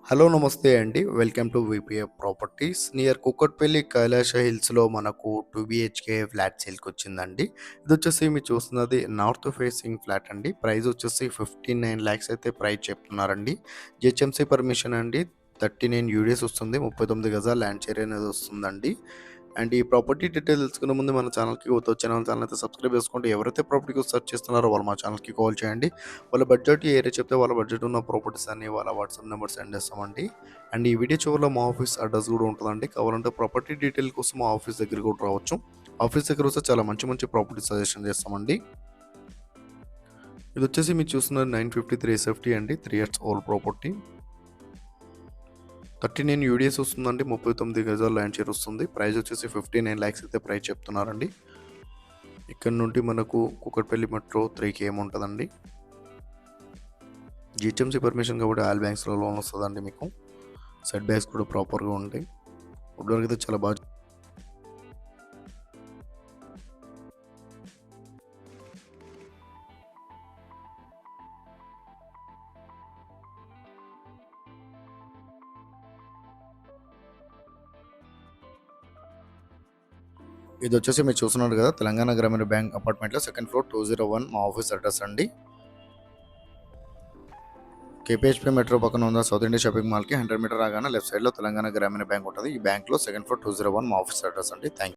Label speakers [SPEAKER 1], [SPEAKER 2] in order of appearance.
[SPEAKER 1] Hello నమస్తే అండి. Welcome to VPF properties. Near Kukatpally Kailasa హిల్స్‌లో మనకు 2 బీహెచ్‌కే ఫ్లాట్ సేల్‌కొచ్చిందండి. ఇదొచ్చేసి మీరు చూస్తున్నది నార్త్ ఫేసింగ్ ఫ్లాట్ అండి. ప్రైస్ వచ్చేసి 59 లాక్స్ అయితే ప్రైస్ చెప్తున్నారండి. జిహెచ్ఎంసీ పర్మిషన్ అండి. 39 యూడీఎస్ వస్తుంది. 39 గజాల ల్యాండ్ షేర్ అనేది వస్తుందండి. అండ్ ఈ ప్రాపర్టీ డీటెయిల్స్ తెలుసుకునే ముందు మన ఛానల్‌కి ఛానల్ అయితే సబ్స్క్రైబ్ చేసుకోండి. ఎవరైతే ప్రాపర్టీ కోసం సెర్చ్ చేస్తున్నారో వాళ్ళు మా ఛానల్‌కి కాల్ చేయండి. వాళ్ళ బడ్జెట్ ఏరియా చెప్తే వాళ్ళ బడ్జెట్ ఉన్న ప్రాపర్టీస్ అన్ని వాళ్ళ వాట్సాప్ నెంబర్ సెండ్ చేస్తామండి. అండ్ ఈ వీడియో చివరిలో మా ఆఫీస్ అడ్రస్ కూడా ఉంటుందండి. కావాలంటే ప్రాపర్టీ డీటెయిల్ కోసం మా ఆఫీస్ దగ్గర కూడా రావచ్చు. ఆఫీస్ దగ్గర వస్తే చాలా మంచి మంచి ప్రాపర్టీ సజెషన్ చేస్తామండి. ఇది వచ్చేసి మీరు చూస్తున్నారు 953 ఎస్ఎఫ్టీ అండి. 3 ఇయర్స్ ఓల్డ్ ప్రాపర్టీ. 39 యూడిఎస్ వస్తుందండి. 39 గజాల ల్యాండ్ షేర్ వస్తుంది. ప్రైస్ వచ్చేసి 59 లాక్స్ అయితే ప్రైస్ చెప్తున్నారండి. ఇక్కడ నుండి మనకు కూకట్పల్లి మెట్రో 3 కేఎం ఉంటుందండి. జిహెచ్ఎంసీ పర్మిషన్ కాబట్టి ఆల్ బ్యాంక్స్లో లోన్ వస్తుందండి మీకు. సెట్ బ్యాక్స్ కూడా ప్రాపర్గా ఉంటాయి. వుడ్ వర్క్ అయితే చాలా బాగా. ఇది వచ్చేసి మీరు చూస్తున్నారు కదా, తెలంగాణ గ్రామీణ బ్యాంక్ అపార్ట్మెంట్లో సెకండ్ ఫ్లోర్ 201 మా ఆఫీస్ అడ్రస్ అండి. కేపీహెచ్పీ మెట్రో పక్కన ఉన్న సౌత్ ఇండియా షాపింగ్ మాల్కి 100 మీటర్ రాగానే లెఫ్ట్ సైడ్లో తెలంగాణ గ్రామీణ బ్యాంక్ ఉంటుంది. ఈ బ్యాంక్లో సెకండ్ ఫ్లోర్ 201 మా ఆఫీస్ అడ్రస్ అండి. Thank you.